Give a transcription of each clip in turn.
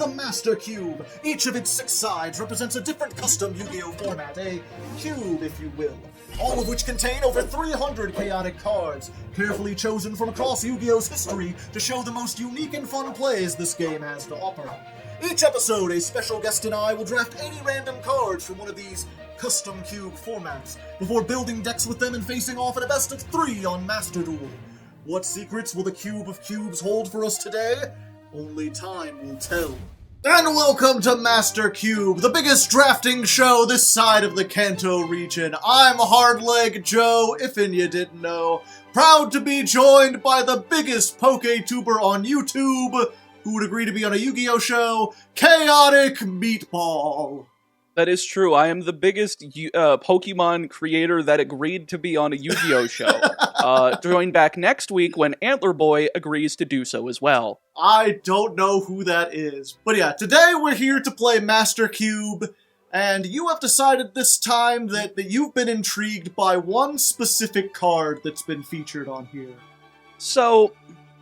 the Master Cube. Each of its 6 sides represents a different custom Yu-Gi-Oh format, a cube, if you will. All of which contain over 300 chaotic cards, carefully chosen from across Yu-Gi-Oh's history to show the most unique and fun plays this game has to offer. Each episode, a special guest and I will draft 80 random cards from one of these custom cube formats, before building decks with them and facing off in a best of 3 on Master Duel. What secrets will the Cube of Cubes hold for us today? Only time will tell. And welcome to Master Cube, the biggest drafting show this side of the Kanto region. I'm Hardleg Joe, if you didn't know. Proud to be joined by the biggest Poke-tuber on YouTube, who would agree to be on a Yu-Gi-Oh show, Chaotic Meatball. That is true. I am the biggest Pokemon creator that agreed to be on a Yu-Gi-Oh show. Join back next week when Antler Boy agrees to do so as well. I don't know who that is. But yeah, today we're here to play Master Cube, and you have decided this time that you've been intrigued by one specific card that's been featured on here. So,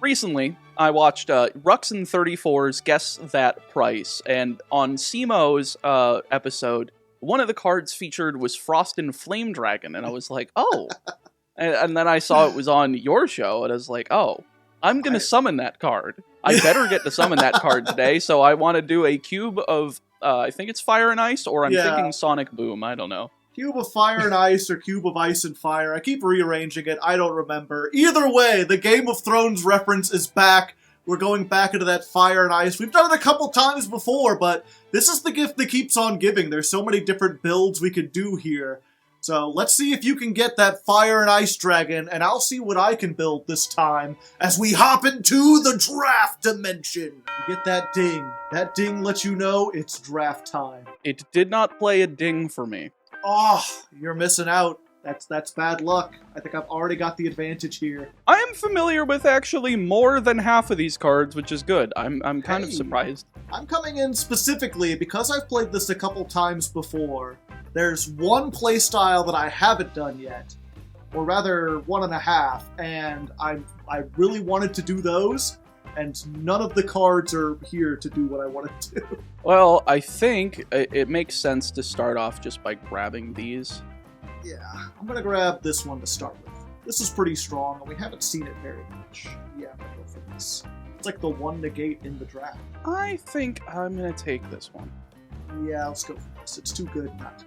recently, I watched Ruxin 34's Guess That Price, and on Simo's episode, one of the cards featured was Frost and Flame Dragon, and I was like, oh. and then I saw it was on your show, and I was like, oh, I'm going to summon that card. I better get to summon that card today, so I want to do a cube of, I think it's Fire and Ice, or I'm thinking Sonic Boom, I don't know. Cube of Fire and Ice or Cube of Ice and Fire. I keep rearranging it. I don't remember. Either way, the Game of Thrones reference is back. We're going back into that Fire and Ice. We've done it a couple times before, but this is the gift that keeps on giving. There's so many different builds we could do here. So let's see if you can get that Fire and Ice Dragon, and I'll see what I can build this time as we hop into the draft dimension. You get that ding. That ding lets you know it's draft time. It did not play a ding for me. Oh, you're missing out. That's bad luck. I think I've already got the advantage here. I am familiar with actually more than half of these cards, which is good. I'm kind of surprised. I'm coming in specifically because I've played this a couple times before. There's one playstyle that I haven't done yet, or rather 1.5, and I really wanted to do those, and none of the cards are here to do what I wanted to do. Well, I think it makes sense to start off just by grabbing these. Yeah, I'm gonna grab this one to start with. This is pretty strong, and we haven't seen it very much. Yeah, I'm gonna go for this. It's like the one negate in the draft. I think I'm gonna take this one. Yeah, let's go for this. It's too good not to.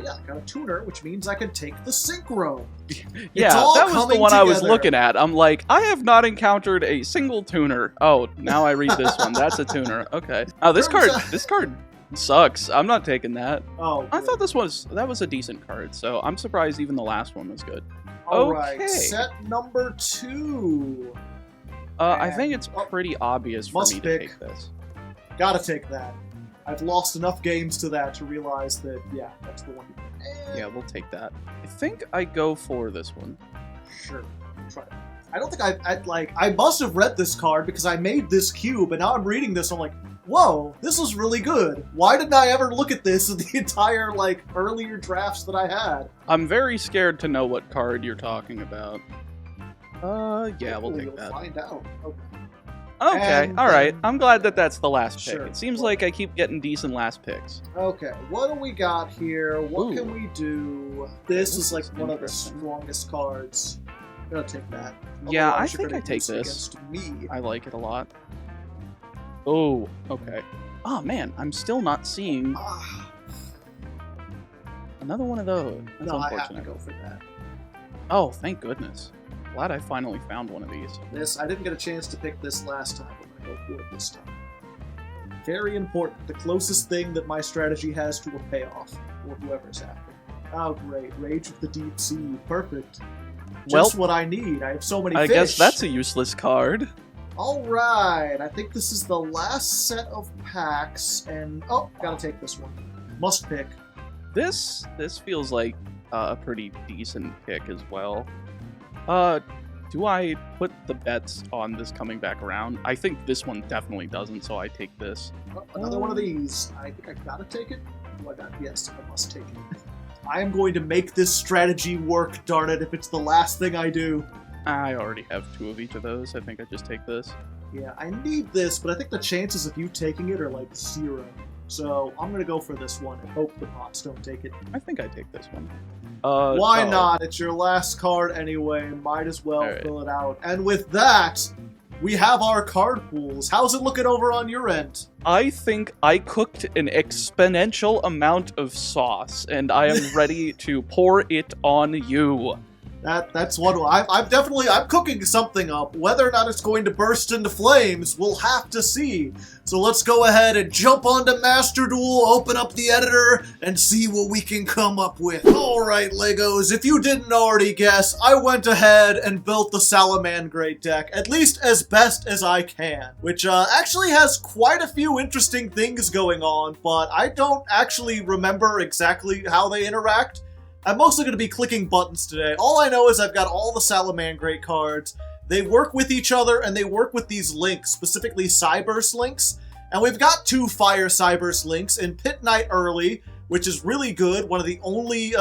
Yeah, I got a tuner, which means I can take the synchro. Yeah, that was the one I was looking at. I'm like, I have not encountered a single tuner. Oh, now I read this one. That's a tuner. Okay. Oh, this card sucks. I'm not taking that. Oh, I thought that was a decent card, so I'm surprised even the last one was good. Alright, set number 2. I think it's pretty obvious for me to take this. Gotta take that. I've lost enough games to that to realize that, yeah, that's the one. Yeah, we'll take that. I think I go for this one. Sure, try it. I don't think I must have read this card because I made this cube, and now I'm reading this, I'm like, whoa, this is really good. Why didn't I ever look at this in the entire, earlier drafts that I had? I'm very scared to know what card you're talking about. Yeah, we'll take that. Find out. Okay, alright. I'm glad that that's the last pick. Sure. It seems like I keep getting decent last picks. Okay, what do we got here? What can we do? This is one of the strongest cards. I'm gonna take that. Yeah, I think I take this. Me. I like it a lot. Oh, okay. Oh man, I'm still not seeing another one of those. That's unfortunate. I have to go for that. Oh, thank goodness. Glad I finally found one of these. I didn't get a chance to pick this last time. I'm going to go for it this time. Very important. The closest thing that my strategy has to a payoff, or whoever's after. Oh, great. Rage of the Deep Sea. Perfect. Just what I need. I have so many fish. I guess that's a useless card. Alright. I think this is the last set of packs, and... Oh, gotta take this one. Must pick. This feels like a pretty decent pick as well. Do I put the bets on this coming back around? I think this one definitely doesn't, so I take this. Oh, another one of these. I think I gotta take it. Yes, I must take it. I am going to make this strategy work, darn it, if it's the last thing I do. I already have 2 of each of those. I think I just take this. Yeah, I need this, but I think the chances of you taking it are like 0. So I'm gonna go for this one and hope the bots don't take it. I think I take this one. Why not? It's your last card anyway. Might as well fill it out. And with that, we have our card pools. How's it looking over on your end? I think I cooked an exponential amount of sauce, and I am ready to pour it on you. That's what I'm cooking something up. Whether or not it's going to burst into flames, we'll have to see. So let's go ahead and jump onto Master Duel, open up the editor, and see what we can come up with. Alright, Legos, if you didn't already guess, I went ahead and built the Salamangreat deck, at least as best as I can, which actually has quite a few interesting things going on, but I don't actually remember exactly how they interact. I'm mostly going to be clicking buttons today. All I know is I've got all the Salamangreat cards. They work with each other, and they work with these links, specifically Cyburst links. And we've got 2 Fire Cyburst links in Pit Knight early, which is really good, one of the only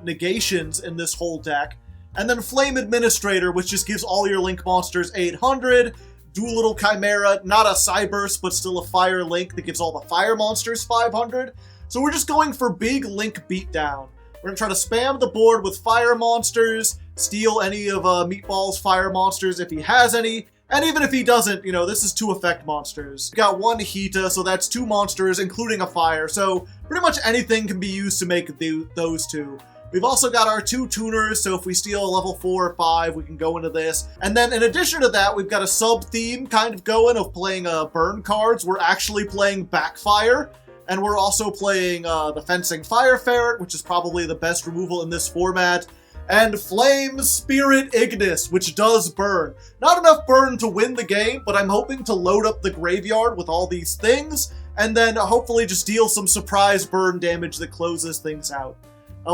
negations in this whole deck. And then Flame Administrator, which just gives all your link monsters 800. Doolittle Chimera, not a Cyburst, but still a Fire link that gives all the Fire monsters 500. So we're just going for big link beatdown. We're going to try to spam the board with fire monsters, steal any of Meatball's fire monsters if he has any, and even if he doesn't, you know, this is 2 effect monsters. We've got 1 Hita, so that's 2 monsters, including a fire, so pretty much anything can be used to make those 2. We've also got our 2 tuners, so if we steal a level 4 or 5, we can go into this. And then in addition to that, we've got a sub-theme kind of going of playing burn cards. We're actually playing Backfire. And we're also playing the Fencing Fire Ferret, which is probably the best removal in this format, and Flame Spirit Ignis, which does burn. Not enough burn to win the game, but I'm hoping to load up the graveyard with all these things, and then hopefully just deal some surprise burn damage that closes things out.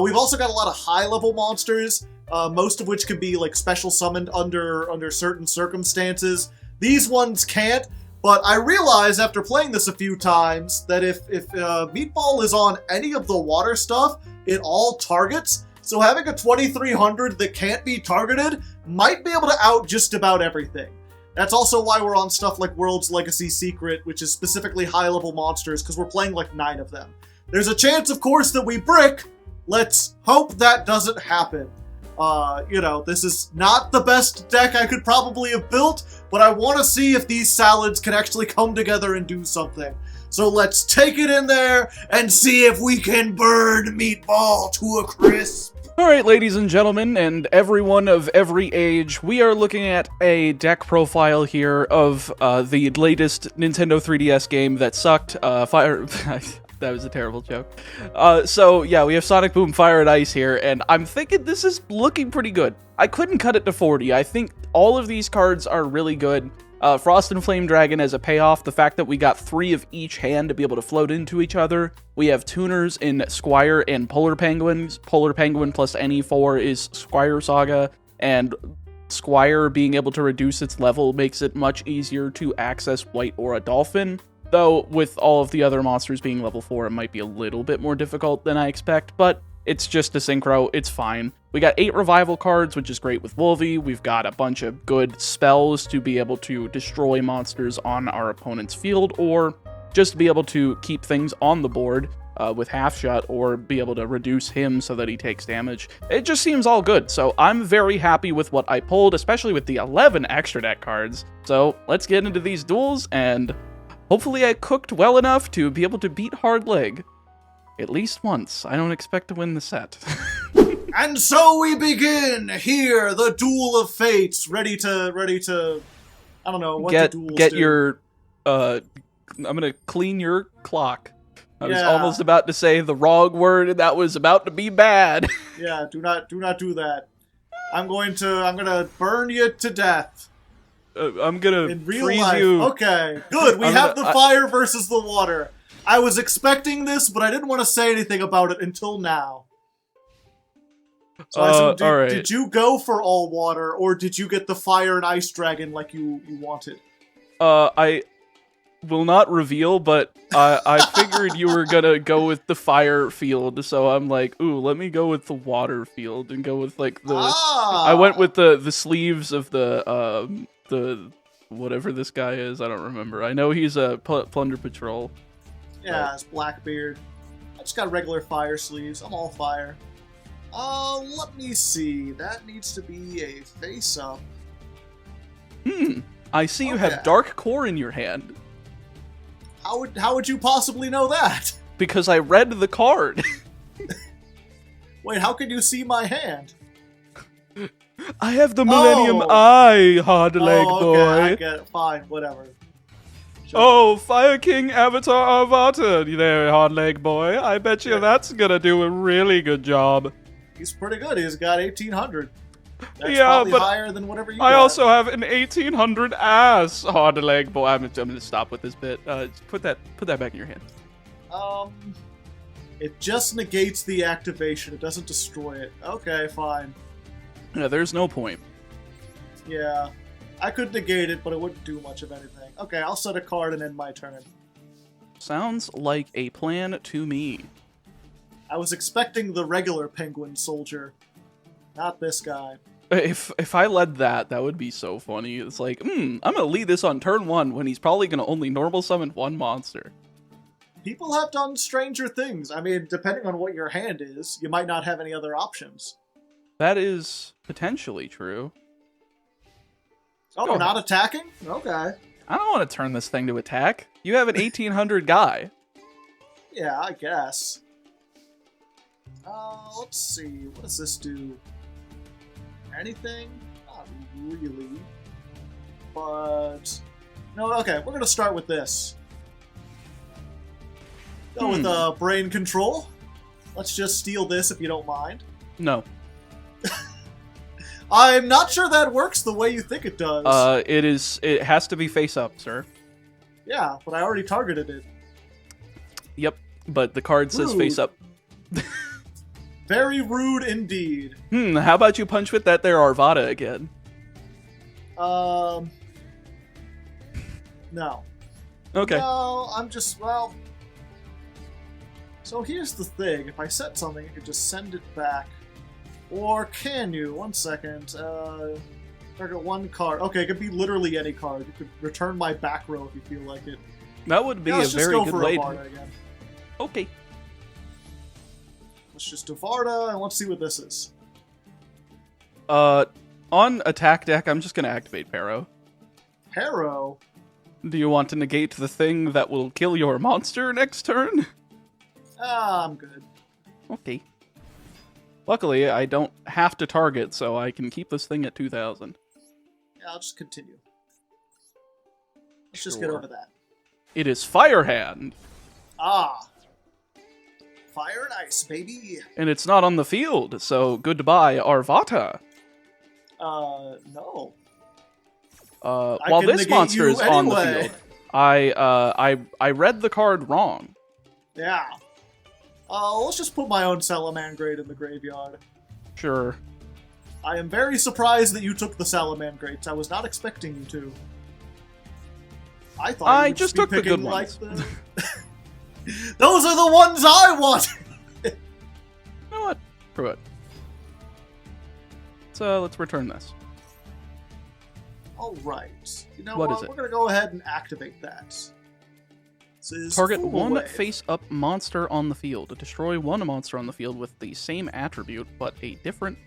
We've also got a lot of high-level monsters, most of which can be like special summoned under certain circumstances. These ones can't. But I realize after playing this a few times that if Meatball is on any of the water stuff, it all targets. So having a 2300 that can't be targeted might be able to out just about everything. That's also why we're on stuff like World's Legacy Secret, which is specifically high-level monsters, because we're playing like 9 of them. There's a chance, of course, that we brick. Let's hope that doesn't happen. You know, this is not the best deck I could probably have built, but I want to see if these salads can actually come together and do something. So let's take it in there and see if we can burn Meatball to a crisp. Alright, ladies and gentlemen, and everyone of every age, we are looking at a deck profile here of the latest Nintendo 3DS game that sucked, Fire... That was a terrible joke. So, yeah, we have Sonic Boom, Fire, and Ice here, and I'm thinking this is looking pretty good. I couldn't cut it to 40. I think all of these cards are really good. Frost and Flame Dragon as a payoff, the fact that we got 3 of each hand to be able to float into each other. We have tuners in Squire and Polar Penguins. Polar Penguin plus any 4 is Squire Saga, and Squire being able to reduce its level makes it much easier to access White or a Dolphin. Though, with all of the other monsters being level 4, it might be a little bit more difficult than I expect, but it's just a synchro, it's fine. We got 8 revival cards, which is great with Wolvie. We've got a bunch of good spells to be able to destroy monsters on our opponent's field, or just be able to keep things on the board with Half Shot, or be able to reduce him so that he takes damage. It just seems all good, so I'm very happy with what I pulled, especially with the 11 extra deck cards. So let's get into these duels, and hopefully I cooked well enough to be able to beat Hardleg. At least once. I don't expect to win the set. And so we begin here, the Duel of Fates, ready to, I don't know, what the duels get do. your, I'm gonna clean your clock. I was almost about to say the wrong word, and that was about to be bad. Yeah, do not do that. I'm gonna burn you to death. I'm gonna in real freeze life. you. Okay, good. We have the fire versus the water. I was expecting this, but I didn't want to say anything about it until now. So I assume, all right. Did you go for all water, or did you get the fire and ice dragon like you wanted? I will not reveal, but I figured you were gonna go with the fire field, so I'm like, ooh, let me go with the water field and go with like the. I went with the sleeves of the whatever this guy is. I don't remember. I know he's a plunder patrol. Yeah, it's Blackbeard. I just got regular fire sleeves. I'm all fire. Let me see. That needs to be a face-up. I see you Okay. have Dark Core in your hand. How would you possibly know that? Because I read the card. Wait, how can you see my hand? I have the Millennium Oh. Eye, Hardleg Oh, boy. okay, I get it. Fine, whatever. Sure. Oh, Fire King Avatar Avatar there, Hardleg boy. I bet you Yeah. that's gonna do a really good job. He's pretty good. He's got 1800. That's Yeah, probably but higher than whatever you I got. also have an 1800 ass, Hardleg boy. I'm gonna stop with this bit. Just put that back in your hand. It just negates the activation. It doesn't destroy it. Okay, fine. Yeah, there's no point. Yeah. I could negate it, but it wouldn't do much of anything. Okay, I'll set a card and end my turn. Sounds like a plan to me. I was expecting the regular penguin soldier, not this guy. If I led that would be so funny. It's like, I'm gonna lead this on turn 1 when he's probably gonna only normal summon one monster. People have done stranger things. I mean, depending on what your hand is, you might not have any other options. That is potentially true. Oh, Go not attacking? Okay. I don't want to turn this thing to attack. You have an 1800 guy. Yeah, I guess. Let's see. What does this do? Anything? Not really. But... No, okay, we're gonna start with this. Go with brain control. Let's just steal this if you don't mind. No. I'm not sure that works the way you think it does. It has to be face up, sir. Yeah, but I already targeted it. Yep, but the card says Rude. face up. Very rude indeed. How about you punch with that there Arvada again? No. Okay. No, I'm just, well... So here's the thing. If I set something, I could just send it back. Or can you? 1 second. Target one card. Okay, it could be literally any card. You could return my back row if you feel like it. That would be Yeah, a let's just very go good for way Varda again. Okay. Let's just do Varda, and let's see what this is. On attack deck, I'm just gonna activate Paro. Harrow? Do you want to negate the thing that will kill your monster next turn? I'm good. Okay. Luckily, I don't have to target, so I can keep this thing at 2,000. Yeah, I'll just continue. Let's just get Sure. over that. It is Firehand, Ah. Fire and ice, baby. and it's not on the field, so goodbye, Arvata. No. While can this negate monster you is on the anyway. field, I read the card wrong. Yeah. Let's just put my own Salamangrate in the graveyard. Sure. I am very surprised that you took the Salamangrates. I was not expecting you to. I thought I you would just be took the picking, good like, ones. the... Those are the ones I want! You know what? Screw it. Let's return this. Alright. You know What what? is it? We're gonna go ahead and activate that. This is Target Full one Wave. face-up monster on the field. Destroy one monster on the field with the same attribute, but a different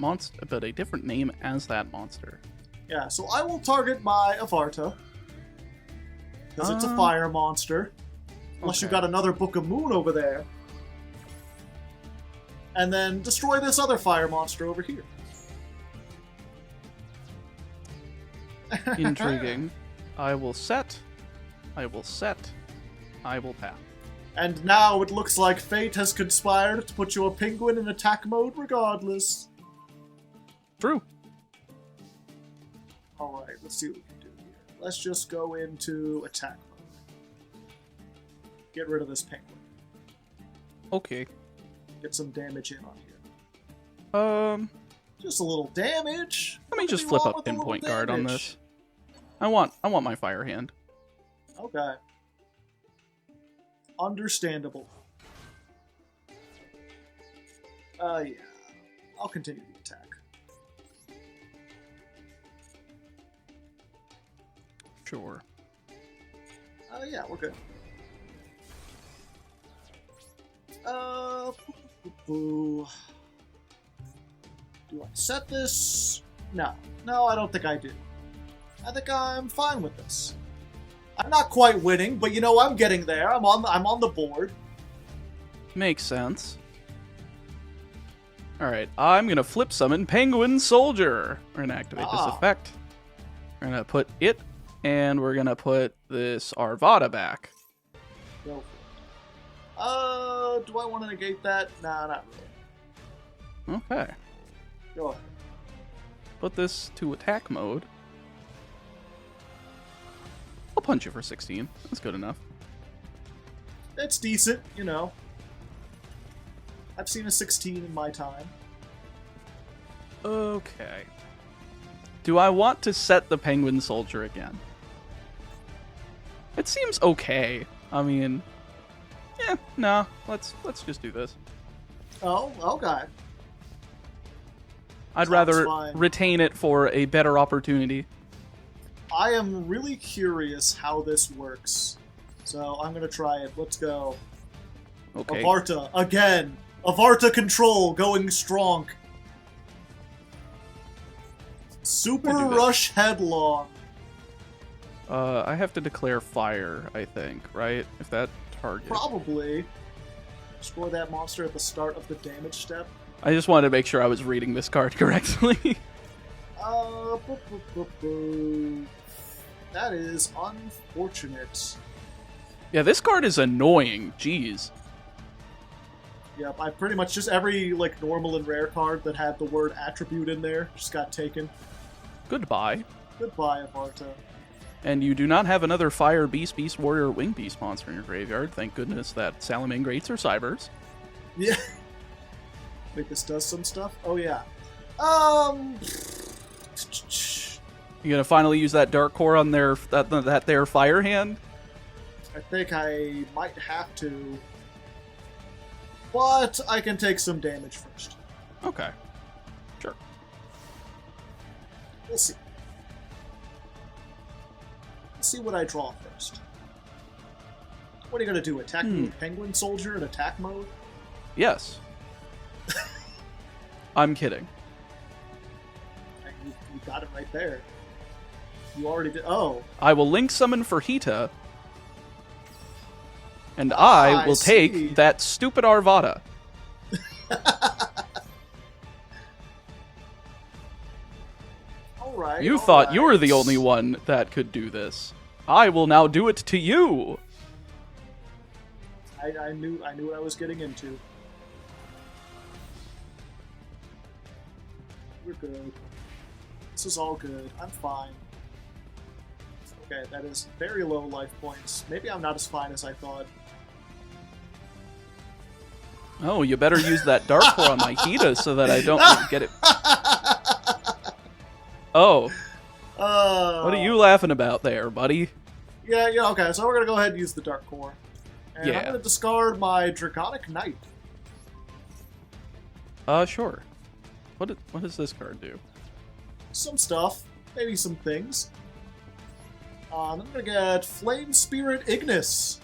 name as that monster. Yeah, so I will target my Avarta. Because it's a fire monster. Unless you okay. got another Book of Moon over there. And then destroy this other fire monster over here. Intriguing. I will set. I will pass. And now it looks like fate has conspired to put your penguin in attack mode regardless. True. Alright, let's see what we can do here. Let's just go into attack mode. Get rid of this penguin. Okay. Get some damage in on here. Just a little damage. Let me What do just you flip want up with a little pinpoint guard on damage? this. I want my fire hand. Okay. Understandable. Yeah. I'll continue the attack. Sure. Yeah, we're good. Do I set this? No. No, I don't think I do. I think I'm fine with this. I'm not quite winning, but you know, I'm getting there. I'm on the board. Makes sense. Alright, I'm gonna flip summon Penguin Soldier. We're gonna activate this effect. We're gonna put it, and we're gonna put this Arvada back. Go for it. Do I want to negate that? Nah, not really. Okay. Go ahead. Put this to attack mode. I'll punch you for 16. That's good enough. It's decent, you know. I've seen a 16 in my time. Okay. Do I want to set the Penguin Soldier again? It seems okay. I mean, yeah, no. Let's just do this. Oh, okay. I'd Sounds rather fine. retain it for a better opportunity. I am really curious how this works. So I'm gonna try it. Let's go. Okay. Avarta, again! Avarta control going strong. Super I do this. Rush Headlong. I have to declare fire, I think, right? If that target. Probably. Destroy that monster at the start of the damage step. I just wanted to make sure I was reading this card correctly. That is unfortunate. Yeah, this card is annoying. Jeez. Yep, I pretty much just every like normal and rare card that had the word attribute in there just got taken. Goodbye. Goodbye, Avarta. And you do not have another Fire Beast, Beast Warrior, Wing Beast monster in your graveyard. Thank goodness that Salamangreats are Cybers. Yeah. Think this does some stuff? Oh yeah. You gonna finally use that Dark Core on their their Fire hand? I think I might have to. But I can take some damage first. Okay. Sure. We'll see. Let's see what I draw first. What are you gonna do? Attack me with Penguin Soldier in attack mode? Yes. I'm kidding. You got it right there. You already did. Oh. I will link summon Fajita, and I will see. take that stupid Arvada. Alright. You thought you were the only one that could do this. I will now do it to you. I knew what I was getting into. We're good. This is all good. I'm fine. Okay, that is very low life points. Maybe I'm not as fine as I thought. Oh, you better use that Dark Core on my Hita so that I don't get it. Oh. What are you laughing about there, buddy? Yeah, okay, so we're gonna go ahead and use the Dark Core. And Yeah. I'm gonna discard my Draconic Knight. Sure. What does this card do? Some stuff. Maybe some things. I'm gonna get Flame Spirit Ignis.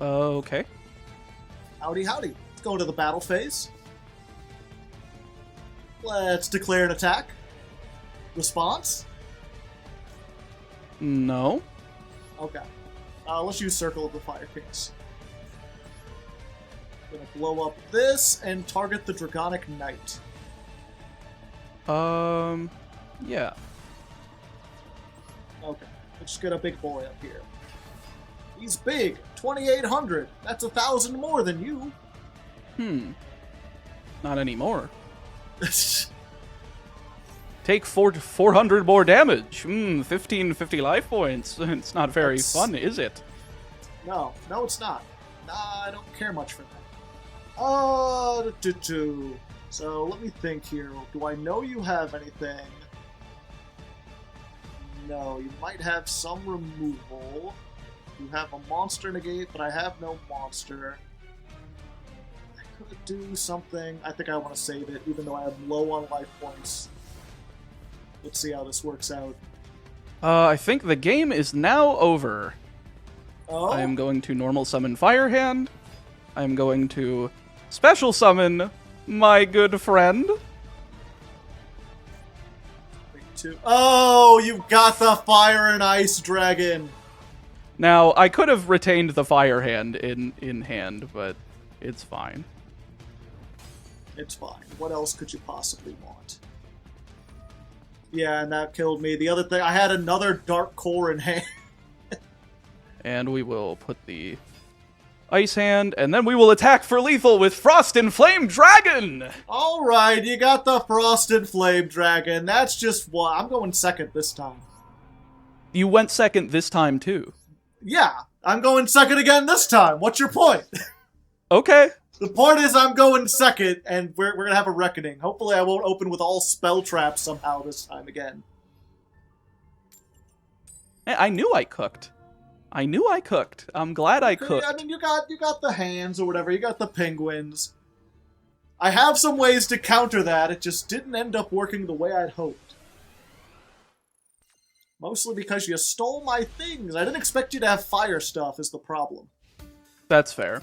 Okay. Howdy, howdy. Let's go into the battle phase. Let's declare an attack. Response? No. Okay. Let's use Circle of the Fire Kings. Gonna blow up this and target the Draconic Knight. Yeah. Okay. Let's get a big boy up here. He's big. 2,800. That's 1,000 more than you. Not anymore. Take 400 more damage. 1550 life points. It's not very fun, is it? No, it's not. Nah, I don't care much for that. So let me think here. Do I know you have anything? No, you might have some removal. You have a monster negate, but I have no monster. I could do something. I think I want to save it, even though I have low on life points. Let's see how this works out. I think the game is now over. Oh? I am going to normal summon Firehand. I am going to special summon my good friend. Oh, you got the Fire and Ice Dragon. Now, I could have retained the Firehand in hand, but it's fine. It's fine. What else could you possibly want? Yeah, and that killed me. The other thing, I had another Dark Core in hand. And we will put the Ice Hand, and then we will attack for lethal with Frost and Flame Dragon! Alright, you got the Frost and Flame Dragon. That's just what. I'm going second this time. You went second this time, too. Yeah, I'm going second again this time. What's your point? Okay. The point is I'm going second, and we're going to have a reckoning. Hopefully I won't open with all spell traps somehow this time again. I knew I cooked. I'm glad I cooked. I mean, you got the hands or whatever. You got the penguins. I have some ways to counter that. It just didn't end up working the way I'd hoped. Mostly because you stole my things. I didn't expect you to have fire stuff is the problem. That's fair.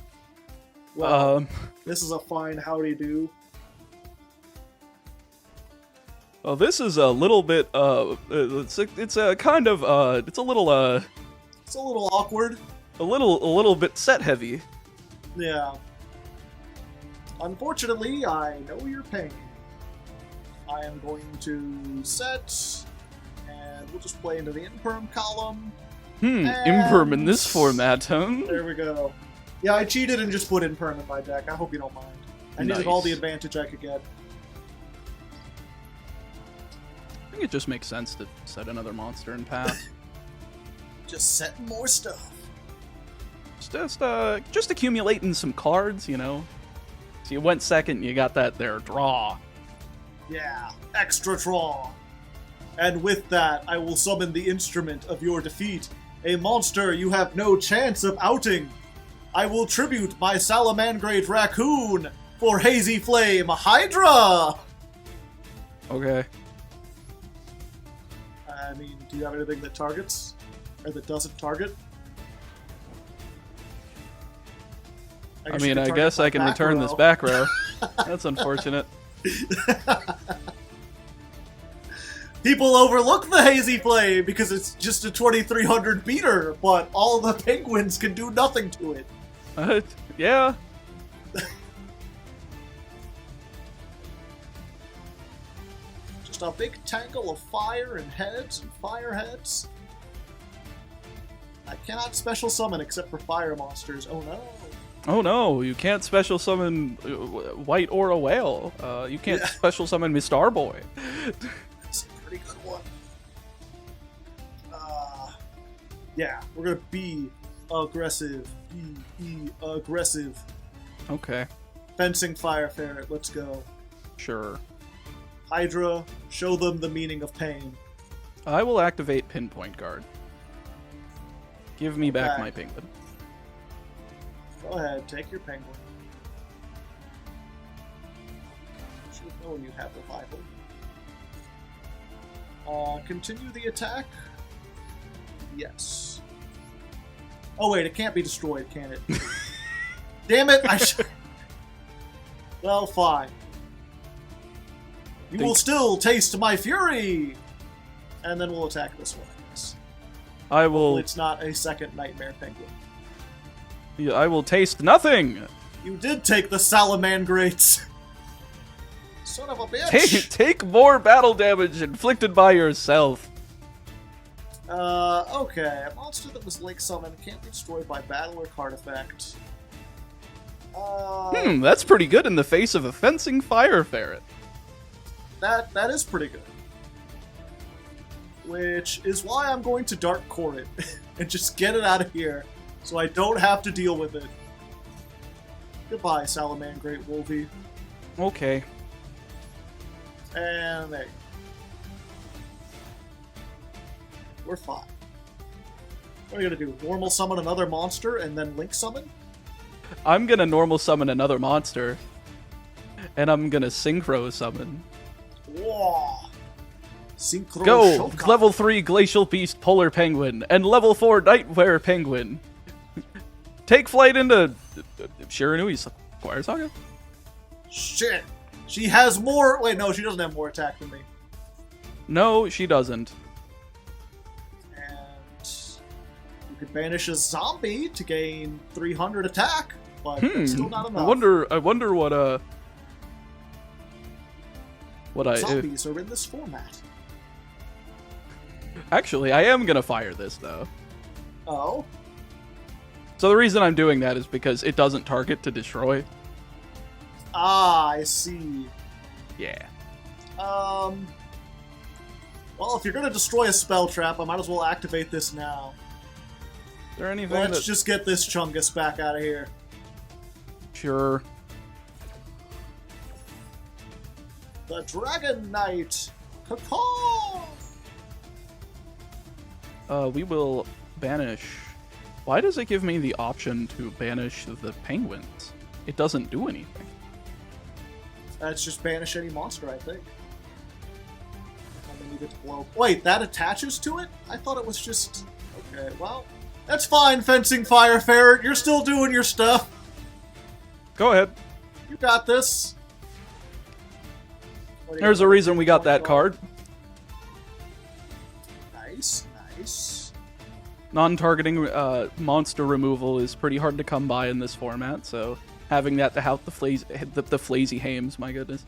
Well, this is a fine howdy-do. Well, this is a little bit, it's a kind of, it's a little, It's a little awkward. a little bit set heavy. Yeah. Unfortunately, I know your pain. I am going to set, and we'll just play into the imperm column. Imperm in this format, huh? There we go. Yeah, I cheated and just put imperm in my deck. I hope you don't mind. I needed all the advantage I could get. I think it just makes sense to set another monster in pass. Just setting more stuff. Just accumulating some cards, you know. So you went second, you got that there draw. Yeah, extra draw. And with that, I will summon the instrument of your defeat, a monster you have no chance of outing. I will tribute my Salamangrate Raccoon for Hazy Flame Hydra! Okay. I mean, do you have anything that targets? Or that doesn't target? I mean, I guess I can return this back row. That's unfortunate. People overlook the Hazy Flame because it's just a 2300 beater, but all the penguins can do nothing to it. Yeah. Just a big tangle of fire and heads and fire heads. I cannot special summon except for fire monsters. Oh no. Oh no, you can't special summon White or a Whale. You can't special summon Miss Starboy. That's a pretty good one. Yeah, we're gonna be aggressive. Be aggressive. Okay. Fencing Fire Ferret, let's go. Sure. Hydra, show them the meaning of pain. I will activate Pinpoint Guard. Give me back Okay. my penguin. Go ahead, take your penguin. Should have known you had revival. Continue the attack? Yes. Oh wait, it can't be destroyed, can it? Damn it! Well, fine. You will still taste my fury! And then we'll attack this one, I guess. I will. It's not a second Nightmare Penguin. Yeah, I will taste nothing. You did take the Salamangrates! Son of a bitch! Take more battle damage inflicted by yourself. Okay. A monster that was Lake Summoned can't be destroyed by battle or card effect. That's pretty good in the face of a fencing fire ferret. That is pretty good. Which is why I'm going to Dark Core it and just get it out of here so I don't have to deal with it. Goodbye, Salamangrate Wolvie. Okay. And there you go. We're fine. What are you gonna do? Normal summon another monster and then Link summon? I'm gonna normal summon another monster. And I'm gonna synchro summon. Whoa! Synchro Go! Shokan. Level 3 Glacial Beast Polar Penguin and level 4 Nightmare Penguin. Take flight into Shiranui's Choir Saga? Shit. She has more... Wait, no, she doesn't have more attack than me. No, she doesn't. And you could banish a zombie to gain 300 attack, but that's still not enough. I wonder what Zombies are in this format. Actually, I am gonna fire this though. Oh? So the reason I'm doing that is because it doesn't target to destroy. Ah, I see. Yeah. Well, if you're gonna destroy a spell trap, I might as well activate this now. Is there anything Let's just get this Chungus back out of here. Sure. The Dragon Knight! Caw! We will banish... Why does it give me the option to banish the penguins? It doesn't do anything. It's just banish any monster, I think. And then you get to blow... Wait, that attaches to it? I thought it was just... Okay, well... That's fine, Fencing Fire Ferret. You're still doing your stuff. Go ahead. You got this. There's a reason we got that card. Nice, nice. Non-targeting monster removal is pretty hard to come by in this format, so having that to help the Flazy Hames, my goodness.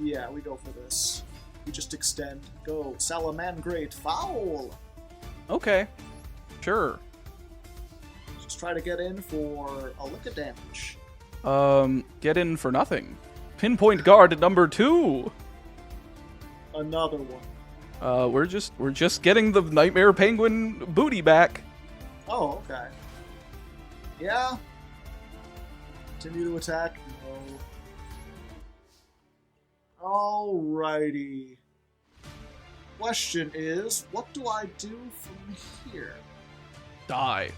Yeah, we go for this. We just extend. Go, Salamangreat Foul! Okay. Sure. Just try to get in for a lick of damage. Get in for nothing. Pinpoint guard at number 2. Another one. We're just getting the Nightmare Penguin booty back. Oh, okay. Yeah. Continue to attack. No. Alrighty. Question is, what do I do from here? Die.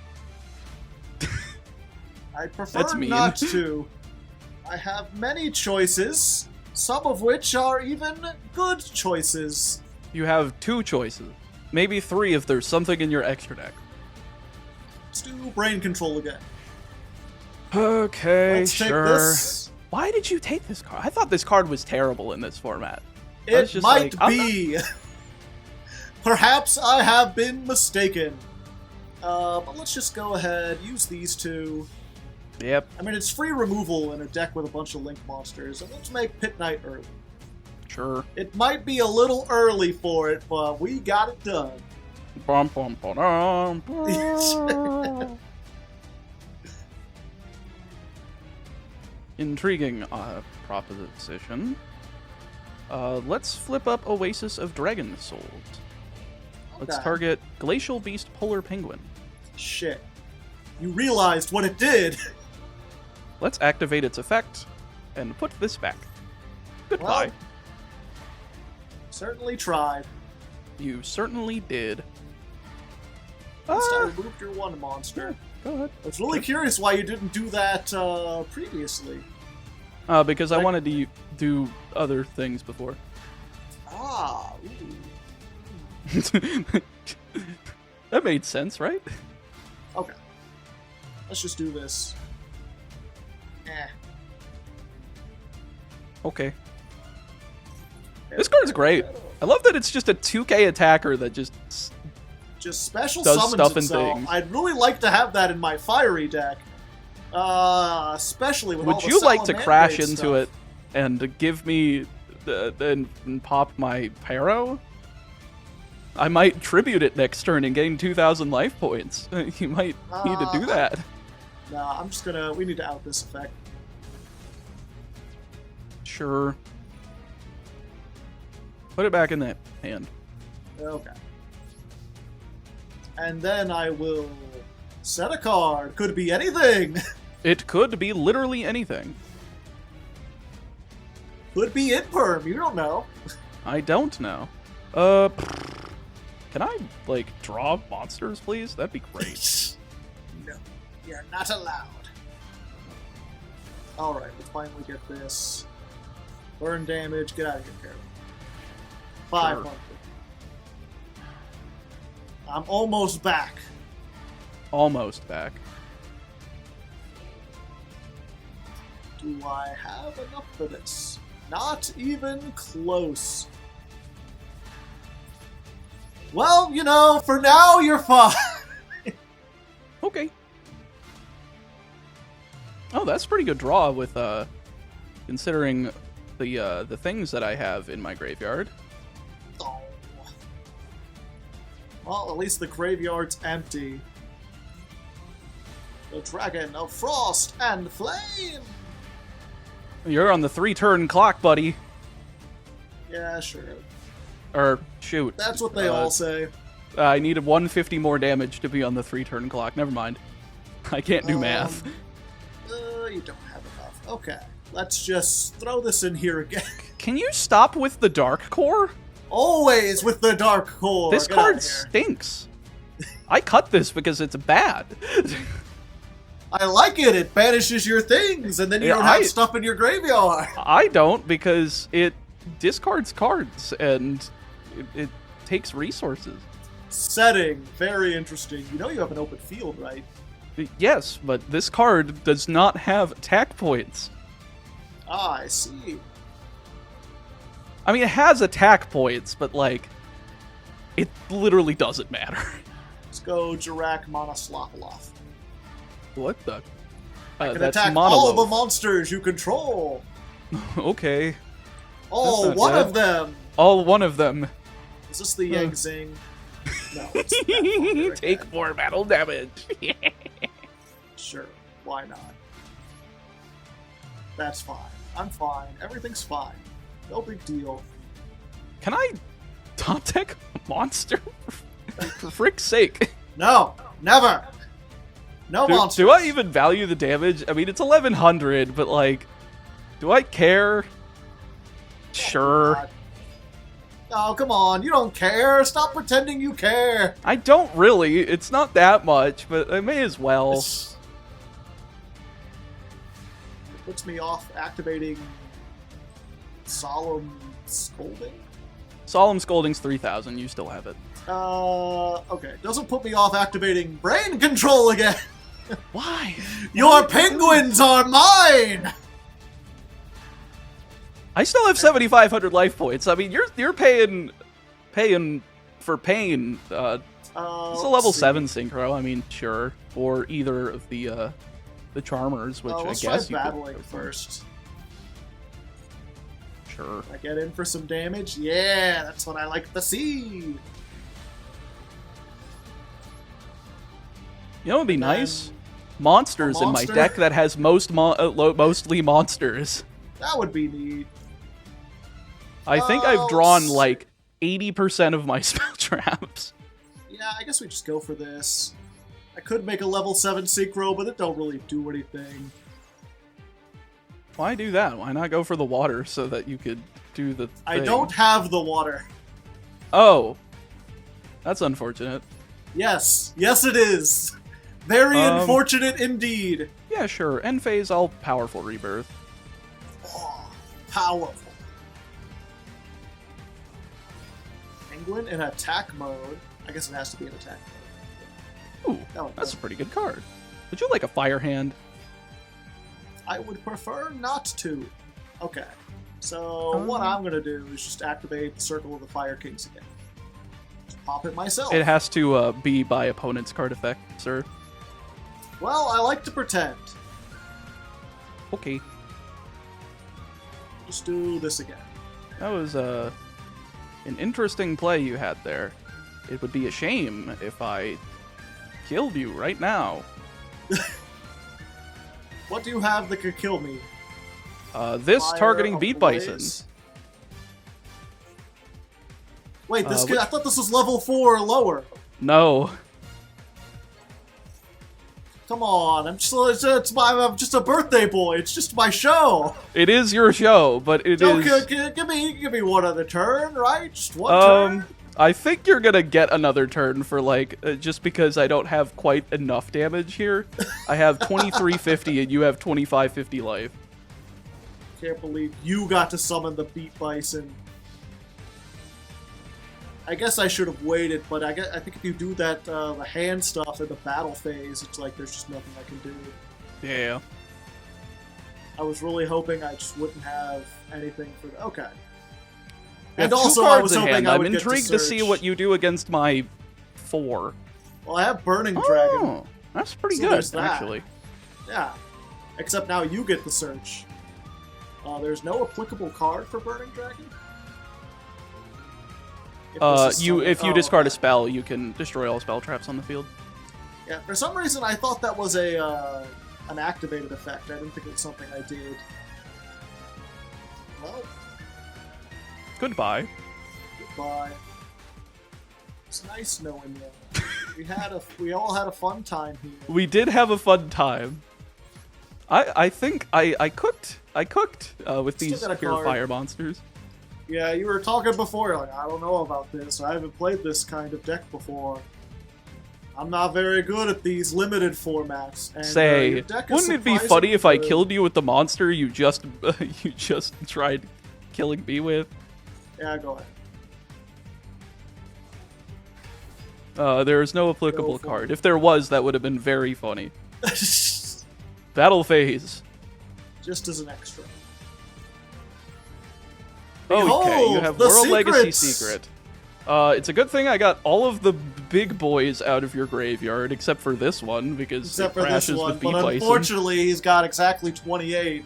I prefer That's mean. not to. I have many choices, some of which are even good choices. You have 2 choices. Maybe 3 if there's something in your extra deck. Let's do brain control again. Okay, Let's take sure. this. Why did you take this card? I thought this card was terrible in this format. It might like, be. Perhaps I have been mistaken. But let's just go ahead, use these 2. Yep. I mean, it's free removal in a deck with a bunch of Link monsters, and let's make Pit Knight early. Sure. It might be a little early for it, but we got it done. Bum, bum, ba-dum, bum. Intriguing proposition. Let's flip up Oasis of Dragon Soul. Let's Okay. target Glacial Beast Polar Penguin. Shit. You realized what it did! Let's activate its effect and put this back. Goodbye. Well, certainly tried. You certainly did. Instead, I removed your one monster. Go ahead. I was really curious why you didn't do that previously. Because I wanted to do other things before. Ah, ooh. That made sense, right? Okay. Let's just do this. Okay. This card's great. I love that it's just a 2k attacker that just special does summons stuff and itself. things. I'd really like to have that in my fiery deck. Especially with all Would the you like to crash Salamangreat into stuff. it and give me and pop my Paro? I might tribute it next turn and gain 2,000 life points. You might need to do that. Nah, I'm just gonna... We need to out this effect. Sure. Put it back in that hand. Okay. And then I will set a card. Could be anything. It could be literally anything. Could be Imperm. You don't know. I don't know. Can I, like, draw monsters, please? That'd be great. No, you're not allowed. Alright, let's finally get this. Burn damage. Get out of here, Carol. 500. I'm almost back. Almost back. Do I have enough for this? Not even close. Well, you know, for now, you're fine. Okay. Oh, that's a pretty good draw with, considering the things that I have in my graveyard. Oh. Well, at least the graveyard's empty. The Dragon of Frost and Flame! You're on the 3-turn clock, buddy. Yeah, sure. Or, shoot. That's what they all say. I needed 150 more damage to be on the 3-turn clock. Never mind. I can't do math. You don't have enough. Okay. Let's just throw this in here again. Can you stop with the Dark Core? Always with the Dark Core. This card stinks. I cut this because it's bad. I like it. It banishes your things, and then you don't have stuff in your graveyard. I don't, because it discards cards, and it takes resources. Setting. Very interesting. You know you have an open field, right? Yes, but this card does not have attack points. Ah, I see. I mean, it has attack points, but, like, it literally doesn't matter. Let's go Jirak Monoslopoloth. What the? I can that's attack Monoloth. all the monsters you control. Okay. Oh, one of them. All one of them. Is this the Yangzing? No, it's the Take more battle damage. Sure, why not? That's fine. I'm fine. Everything's fine. No big deal. Can I top deck a monster? For frick's sake. No, never. No monsters. Do I even value the damage? I mean, it's 1100, but like, do I care? Sure. God. Oh, come on. You don't care. Stop pretending you care. I don't really. It's not that much, but I may as well. It puts me off activating Solemn Scolding? Solemn Scolding's 3000. You still have it. Okay. Doesn't put me off activating Brain Control again. Why? Your penguins are mine! I still have 7,500 life points. I mean, you're paying for pain. It's a level 7 synchro. I mean, sure, or either of the charmers, which I let's guess try you battling could first. Sure. I get in for some damage. Yeah, that's what I like to see. You know what would be nice? Monsters in my monster? deck that has mostly monsters. That would be neat. I think I've drawn like 80% of my spell traps. Yeah, I guess we just go for this. I could make a level 7 synchro, but it don't really do anything. Why do that? Why not go for the water so that you could do the thing? I don't have the water. Oh. That's unfortunate. Yes. Yes, it is. Very unfortunate indeed. Yeah, sure. End phase, I'll powerful rebirth. Oh, powerful. Penguin in attack mode. I guess it has to be in attack mode. Ooh, that's a pretty good card. Would you like a Fire Hand? I would prefer not to. Okay. So what I'm going to do is just activate the Circle of the Fire Kings again. Just pop it myself. It has to be by opponent's card effect, sir. Well, I like to pretend. Okay. Just do this again. That was an interesting play you had there. It would be a shame if I killed you right now. What do you have that could kill me? This Fire targeting Beat ablaze? Bison. Wait, this I thought this was level 4 or lower. No. Come on, I'm just a birthday boy. It's just my show. It is your show, but it is... Give me one other turn, right? Just one turn. I think you're gonna get another turn for like just because I don't have quite enough damage here. I have 2350 and you have 2550 life. Can't believe you got to summon the Beat Bison. I guess I should have waited, but I think if you do that the hand stuff in the battle phase, it's like there's just nothing I can do. Yeah. I was really hoping I just wouldn't have anything for the... Okay. And also, cards I was in hoping hand. I would I'm get intrigued to see what you do against my 4. Well, I have Burning Dragon. Oh, that's pretty So good, there's that. actually. Yeah. Except now you get the search. There's no applicable card for Burning Dragon? If you discard a spell, you can destroy all spell traps on the field. Yeah, for some reason I thought that was an activated effect. I didn't think it was something I did. Well, Goodbye. goodbye. It's nice knowing you. We all had a fun time here. We did have a fun time. I think I cooked with these got a pure card. fire monsters. Yeah, you were talking before, like, I don't know about this. I haven't played this kind of deck before. I'm not very good at these limited formats. And, your deck is wouldn't it be funny if I good. killed you with the monster you just tried killing me with? Yeah, go ahead. There is no applicable Go for card. it. If there was, that would have been very funny. Battle phase. Just as an extra. Okay, you Behold, have the World Legacy secrets! Secret. It's a good thing I got all of the big boys out of your graveyard, except for this one, because Except it for this crashes one, with but Bison. unfortunately he's got exactly 28.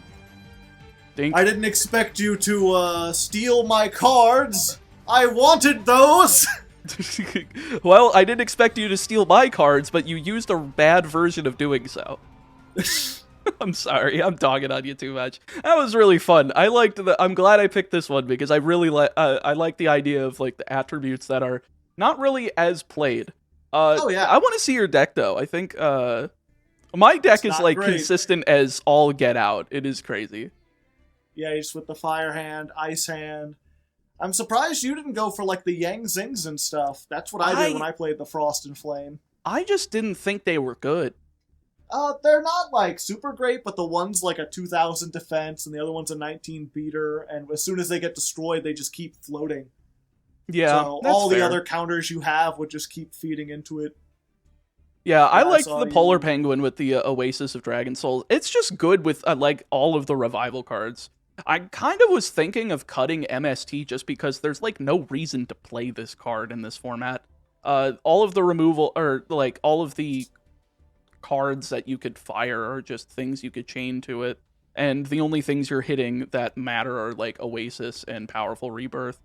Dink. I didn't expect you to steal my cards. I wanted those. Well, I didn't expect you to steal my cards, but you used a bad version of doing so. I'm sorry, I'm dogging on you too much. That was really fun. I'm glad I picked this one because I really I like the idea of like the attributes that are not really as played. Oh yeah. I want to see your deck though. I think my deck It's is not like great. consistent as all get out. It is crazy. Yeah, he's with the fire hand, ice hand. I'm surprised you didn't go for like the Yang Zings and stuff. That's what I did when I played the Frost and Flame. I just didn't think they were good. They're not like super great, but the one's like a 2000 defense and the other one's a 19 beater, and as soon as they get destroyed, they just keep floating. Yeah, So that's all the fair. other counters you have would just keep feeding into it. Yeah, I I liked saw the Polar you- Penguin with the Oasis of Dragon Souls. It's just good with like all of the revival cards. I kind of was thinking of cutting MST just because there's like no reason to play this card in this format. All of the removal or like all of the cards that you could fire are just things you could chain to it, and the only things you're hitting that matter are like Oasis and Powerful Rebirth.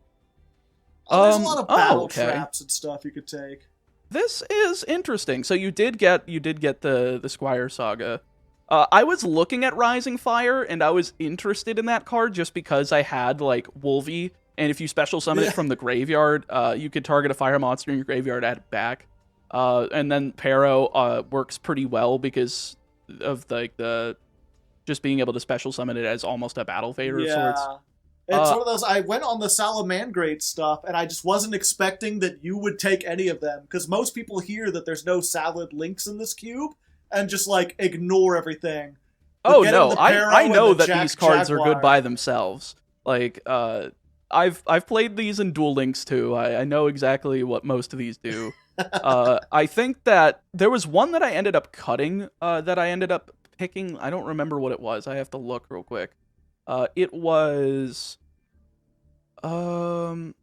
There's a lot of battle okay. traps and stuff you could take. This is interesting. So you did get the Squire Saga. I was looking at Rising Fire, and I was interested in that card just because I had, like, Wolvie, and if you special summon it from the graveyard, you could target a fire monster in your graveyard, add it back. And then Pero works pretty well because of, like, the just being able to special summon it as almost a battle fader of sorts. It's one of those, I went on the Salamandrate stuff, and I just wasn't expecting that you would take any of them, because most people hear that there's no Salad Links in this cube, and just, like, ignore everything. But Oh getting no, the Pero I and know the that these cards are Jaguar- good by themselves. Like, I've played these in Duel Links too. I know exactly what most of these do. I think that there was one that I ended up cutting, that I ended up picking. I don't remember what it was. I have to look real quick. It was Foul.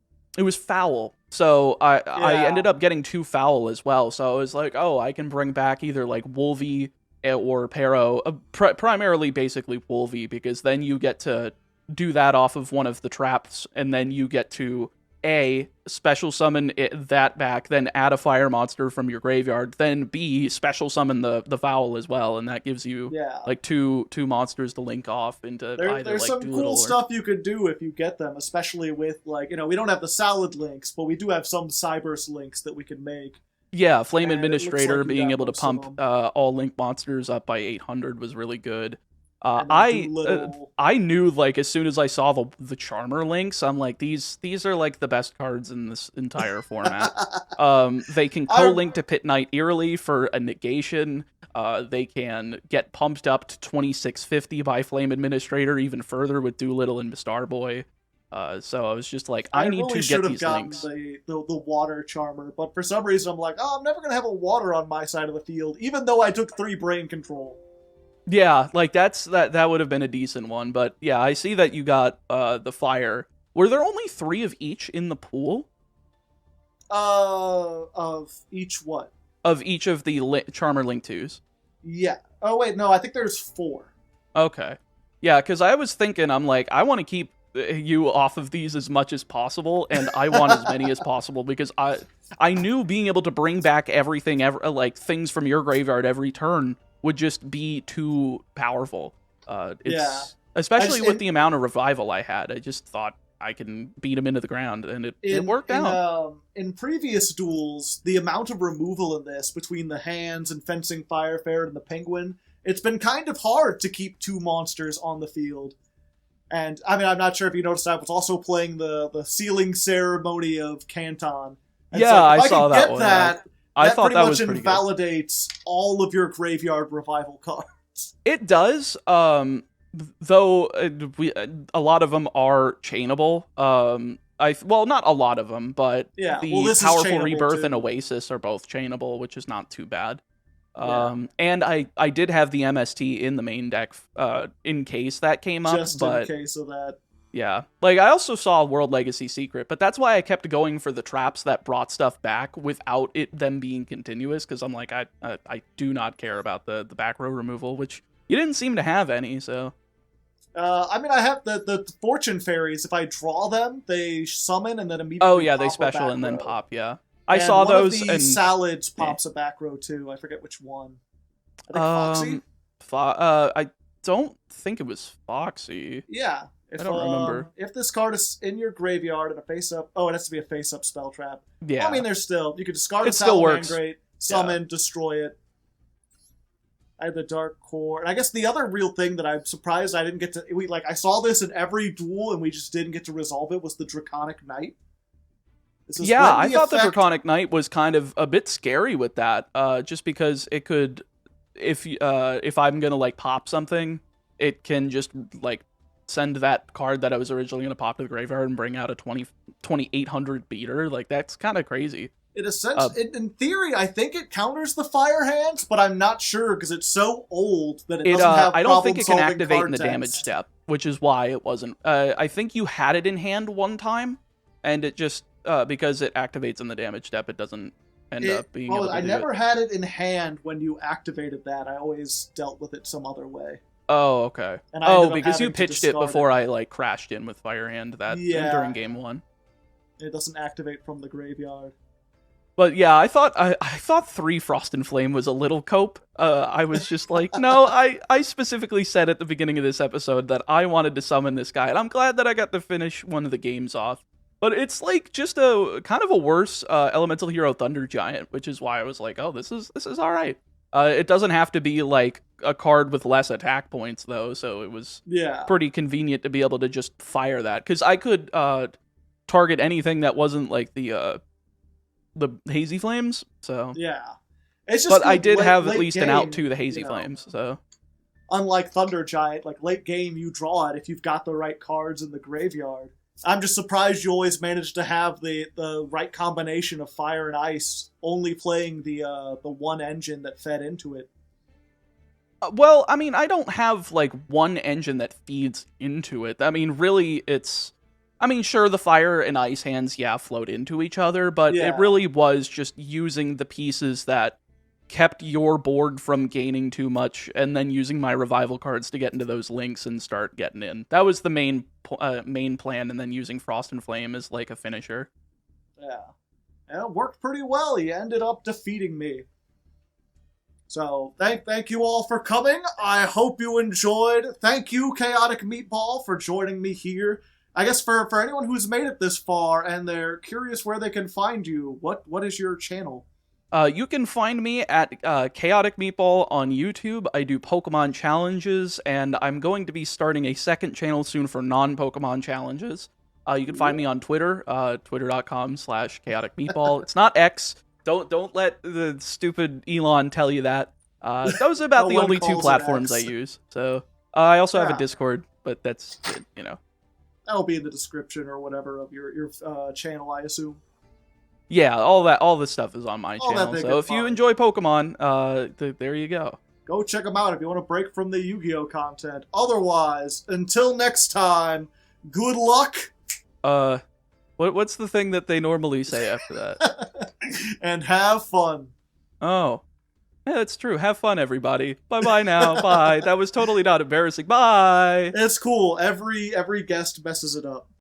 So I ended up getting 2 Foul as well. So I was like, oh, I can bring back either like Wolvie or Pero, primarily basically Wolvie, because then you get to do that off of one of the traps, and then you get to A, special summon that back, then add a fire monster from your graveyard, then B, special summon the Foul as well, and that gives you like two monsters to link off into either There's like some Doodle cool or... stuff you could do if you get them, especially with, like, you know, we don't have the Salad Links, but we do have some Cyberse Links that we can make. Yeah, Flame And it looks Administrator like you being got able to most of pump them. all link monsters up by 800 was really good. And then I knew, like, as soon as I saw the Charmer links, I'm like, these are like the best cards in this entire format. They can co-link to Pit Knight Eerily for a negation. They can get pumped up to 2650 by Flame Administrator even further with Doolittle and Starboy. So I was just like, I I need really to should get have these gotten links. the water charmer, but for some reason I'm like, oh, I'm never gonna have a water on my side of the field, even though I took 3 brain control. Yeah, like that would have been a decent one, but yeah, I see that you got the fire. Were there only 3 of each in the pool? Of each what? Of each of the Charmer Link 2s? Yeah. Oh wait, no, I think there's 4. Okay. Yeah, because I was thinking, I'm like, I want to keep you off of these as much as possible, and I want as many as possible, because I knew being able to bring back everything, like things from your graveyard every turn, would just be too powerful. Especially with the amount of revival I had, I just thought I can beat him into the ground, and it worked out. In previous duels, the amount of removal in this, between the hands and fencing fire ferret and the penguin, it's been kind of hard to keep 2 monsters on the field. And, I mean, I'm not sure if you noticed, I was also playing the sealing ceremony of Canton. And yeah, so I saw that one. I thought that was pretty good. That pretty much invalidates all of your graveyard revival cards. It does, though a lot of them are chainable. Well, not a lot of them, but the Powerful Rebirth and Oasis are both chainable, which is not too bad. And I did have the MST in the main deck in case that came up. Just in case of that. Yeah. Like, I also saw World Legacy Secret, but that's why I kept going for the traps that brought stuff back without them being continuous, because I'm like, I do not care about the back row removal, which you didn't seem to have any, so... I mean, I have the Fortune Fairies. If I draw them, they summon and then immediately Oh, yeah, pop they special and row. then pop, yeah. I saw those, one of the salads pops a back row, too. I forget which one. I think Foxy? I don't think it was Foxy. Yeah. I don't remember. If this card is in your graveyard and a face-up... Oh, it has to be a face-up spell trap. Yeah. Well, I mean, there's still... You could discard it the still works. Salamangreat, summon, destroy it. I had the Dark Core. And I guess the other real thing that I'm surprised I didn't get to... I saw this in every duel and we just didn't get to resolve it was the Draconic Knight. Yeah, I thought the Draconic Knight was kind of a bit scary with that, just because it could... If I'm gonna, like, pop something, it can just, like... send that card that I was originally going to pop to the graveyard and bring out a 2800 beater. Like, that's kind of crazy. In theory, I think it counters the Fire Hands, but I'm not sure because it's so old that it doesn't have I don't think it can activate in the text. damage step, which is why it wasn't. I think you had it in hand one time, and it just, because it activates in the damage step, it doesn't end up being able to I do never it. had it in hand when you activated that. I always dealt with it some other way. Oh, okay. And because you pitched it before I, like, crashed in with Firehand during game 1. It doesn't activate from the graveyard. But yeah, I thought 3 Frost and Flame was a little cope. I was just like, no, I specifically said at the beginning of this episode that I wanted to summon this guy, and I'm glad that I got to finish one of the games off. But it's like just a kind of a worse Elemental Hero Thunder Giant, which is why I was like, oh, this is all right. It doesn't have to be like a card with less attack points, though, so it was pretty convenient to be able to just fire that. Because I could target anything that wasn't like the Hazy Flames, so... Yeah. It's just but I did have at least game, an out to the Hazy Flames, so... Unlike Thunder Giant, like, late game, you draw it if you've got the right cards in the graveyard. I'm just surprised you always managed to have the right combination of fire and ice, only playing the one engine that fed into it. Well, I mean, I don't have, like, one engine that feeds into it. I mean, really, it's... I mean, sure, the fire and ice hands, float into each other, but it really was just using the pieces that kept your board from gaining too much, and then using my revival cards to get into those links and start getting in. That was the main plan, and then using Frost and Flame as, like, a finisher. Yeah. And it worked pretty well. He ended up defeating me. So, thank you all for coming. I hope you enjoyed. Thank you, Chaotic Meatball, for joining me here. I guess for anyone who's made it this far and they're curious where they can find you, what is your channel? You can find me at Chaotic Meatball on YouTube. I do Pokemon challenges, and I'm going to be starting a second channel soon for non-Pokemon challenges. You can find me on Twitter, twitter.com/Chaotic Meatball. It's not X. Don't let the stupid Elon tell you that. Those are about the only 2 platforms I use. So I also have a Discord, but that's, That'll be in the description or whatever of your channel, I assume. Yeah, all this stuff is on my All that channel. they So can if you find. enjoy Pokemon, there you go. Go check them out if you want to break from the Yu-Gi-Oh content. Otherwise, until next time, good luck. What's the thing that they normally say after that? And have fun. Oh. Yeah, that's true. Have fun, everybody. Bye-bye now. Bye. That was totally not embarrassing. Bye. It's cool. Every guest messes it up.